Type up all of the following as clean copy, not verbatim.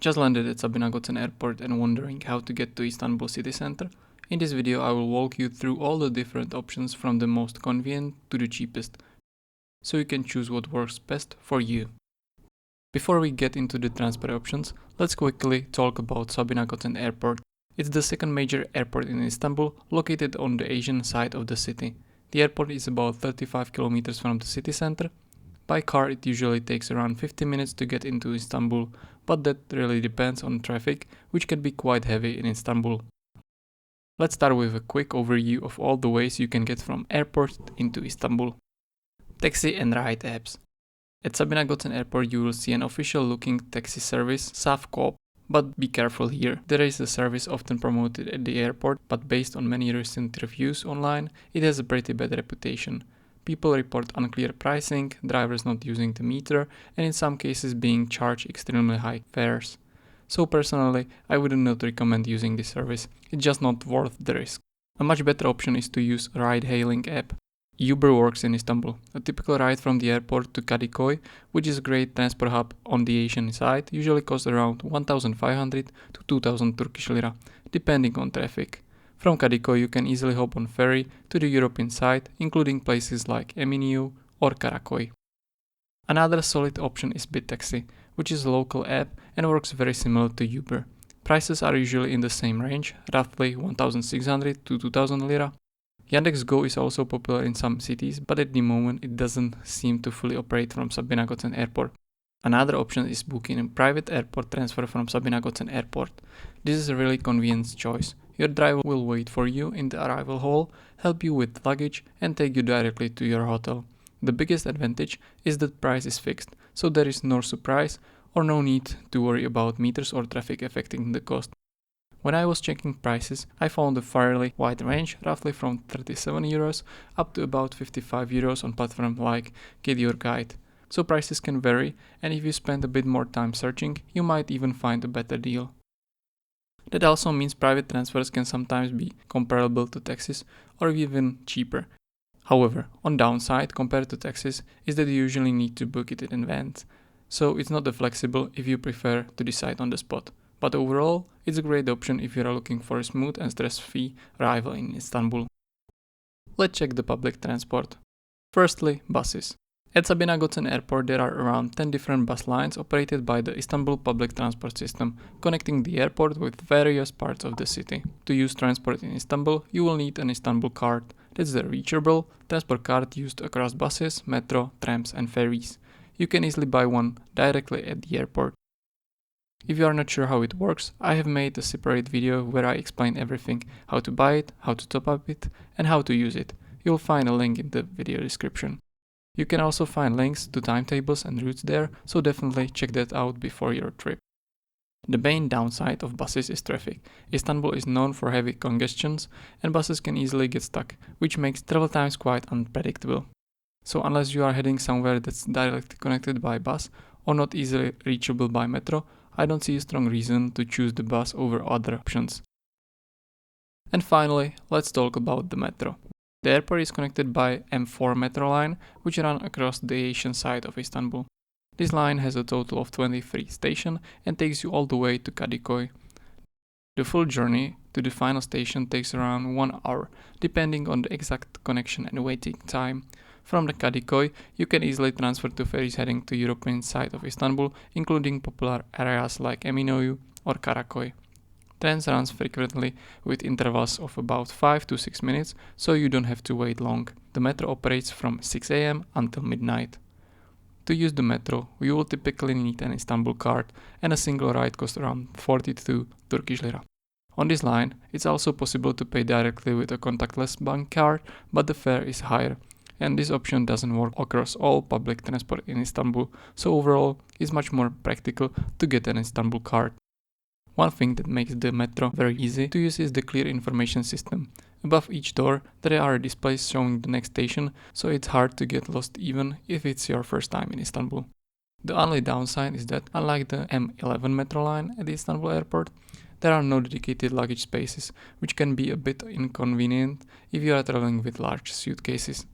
Just landed at Sabiha Gökçen Airport and wondering how to get to Istanbul city center? In this video I will walk you through all the different options from the most convenient to the cheapest, so you can choose what works best for you. Before we get into the transport options, let's quickly talk about Sabiha Gökçen Airport. It's the second major airport in Istanbul, located on the Asian side of the city. The airport is about 35 kilometers from the city center. By car it usually takes around 50 minutes to get into Istanbul, but that really depends on traffic, which can be quite heavy in Istanbul. Let's start with a quick overview of all the ways you can get from airport into Istanbul. Taxi and ride apps. At Sabiha Gökçen Airport you will see an official looking taxi service, Safcop, but be careful here. There is a service often promoted at the airport, but based on many recent reviews online, it has a pretty bad reputation. People report unclear pricing, drivers not using the meter, and in some cases being charged extremely high fares. So personally, I would not recommend using this service, it's just not worth the risk. A much better option is to use a ride-hailing app. Uber works in Istanbul. A typical ride from the airport to Kadıköy, which is a great transport hub on the Asian side, usually costs around 1,500 to 2,000 Turkish lira, depending on traffic. From Kadıköy you can easily hop on ferry to the European side, including places like Eminönü or Karaköy. Another solid option is BitTaxi, which is a local app and works very similar to Uber. Prices are usually in the same range, roughly 1,600 to 2,000 lira. Yandex.Go is also popular in some cities, but at the moment it doesn't seem to fully operate from Sabiha Gökçen Airport. Another option is booking a private airport transfer from Sabiha Gökçen Airport. This is a really convenient choice. Your driver will wait for you in the arrival hall, help you with luggage and take you directly to your hotel. The biggest advantage is that price is fixed, so there is no surprise or no need to worry about meters or traffic affecting the cost. When I was checking prices, I found a fairly wide range, roughly from 37 euros up to about 55 euros on platforms like Get Your Guide. So prices can vary, and if you spend a bit more time searching, you might even find a better deal. That also means private transfers can sometimes be comparable to taxis or even cheaper. However, on downside compared to taxis is that you usually need to book it in advance, so it's not that flexible if you prefer to decide on the spot. But overall, it's a great option if you are looking for a smooth and stress-free arrival in Istanbul. Let's check the public transport. Firstly, buses. At Sabiha Gökçen Airport there are around 10 different bus lines operated by the Istanbul public transport system, connecting the airport with various parts of the city. To use transport in Istanbul, you will need an Istanbulkart. That's the reachable transport card used across buses, metro, trams and ferries. You can easily buy one directly at the airport. If you are not sure how it works, I have made a separate video where I explain everything, how to buy it, how to top up it and how to use it. You'll find a link in the video description. You can also find links to timetables and routes there, so definitely check that out before your trip. The main downside of buses is traffic. Istanbul is known for heavy congestions and buses can easily get stuck, which makes travel times quite unpredictable. So unless you are heading somewhere that's directly connected by bus or not easily reachable by metro, I don't see a strong reason to choose the bus over other options. And finally, let's talk about the metro. The airport is connected by M4 metro line, which runs across the Asian side of Istanbul. This line has a total of 23 stations and takes you all the way to Kadıköy. The full journey to the final station takes around 1 hour, depending on the exact connection and waiting time. From the Kadıköy, you can easily transfer to ferries heading to European side of Istanbul, including popular areas like Eminönü or Karaköy. Trains runs frequently with intervals of about 5 to 6 minutes, so you don't have to wait long. The metro operates from 6 am until midnight. To use the metro, you will typically need an Istanbulkart, and a single ride costs around 42 Turkish lira. On this line, it's also possible to pay directly with a contactless bank card, but the fare is higher, and this option doesn't work across all public transport in Istanbul, so overall, it's much more practical to get an Istanbulkart. One thing that makes the metro very easy to use is the clear information system. Above each door there are displays showing the next station, so it's hard to get lost even if it's your first time in Istanbul. The only downside is that, unlike the M11 metro line at the Istanbul airport, there are no dedicated luggage spaces, which can be a bit inconvenient if you are traveling with large suitcases.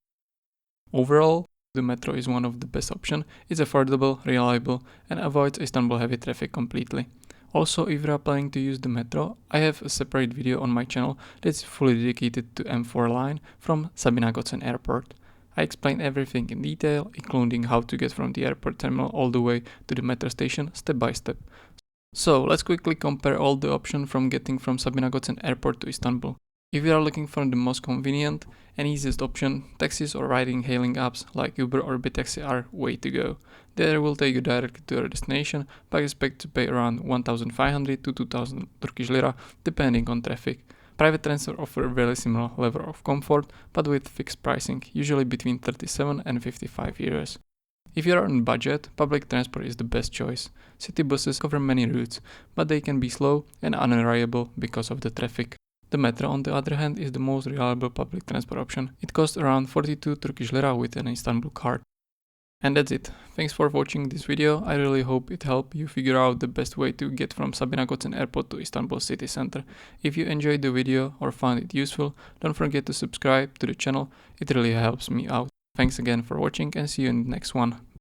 Overall, the metro is one of the best options. It's affordable, reliable and avoids Istanbul heavy traffic completely. Also, if you are planning to use the metro, I have a separate video on my channel that's fully dedicated to M4 line from Sabiha Gökçen Airport. I explain everything in detail, including how to get from the airport terminal all the way to the metro station step by step. So let's quickly compare all the options from getting from Sabiha Gökçen Airport to Istanbul. If you are looking for the most convenient and easiest option, taxis or ride-hailing apps like Uber or Bitaxi are way to go. They will take you directly to your destination, but expect to pay around 1,500 to 2,000 Turkish lira depending on traffic. Private transfer offer a very similar level of comfort, but with fixed pricing, usually between 37 and 55 euros. If you are on budget, public transport is the best choice. City buses cover many routes, but they can be slow and unreliable because of the traffic. The metro, on the other hand, is the most reliable public transport option. It costs around 42 Turkish lira with an Istanbulkart. And that's it. Thanks for watching this video. I really hope it helped you figure out the best way to get from Sabiha Gökçen Airport to Istanbul city center. If you enjoyed the video or found it useful, don't forget to subscribe to the channel. It really helps me out. Thanks again for watching and see you in the next one.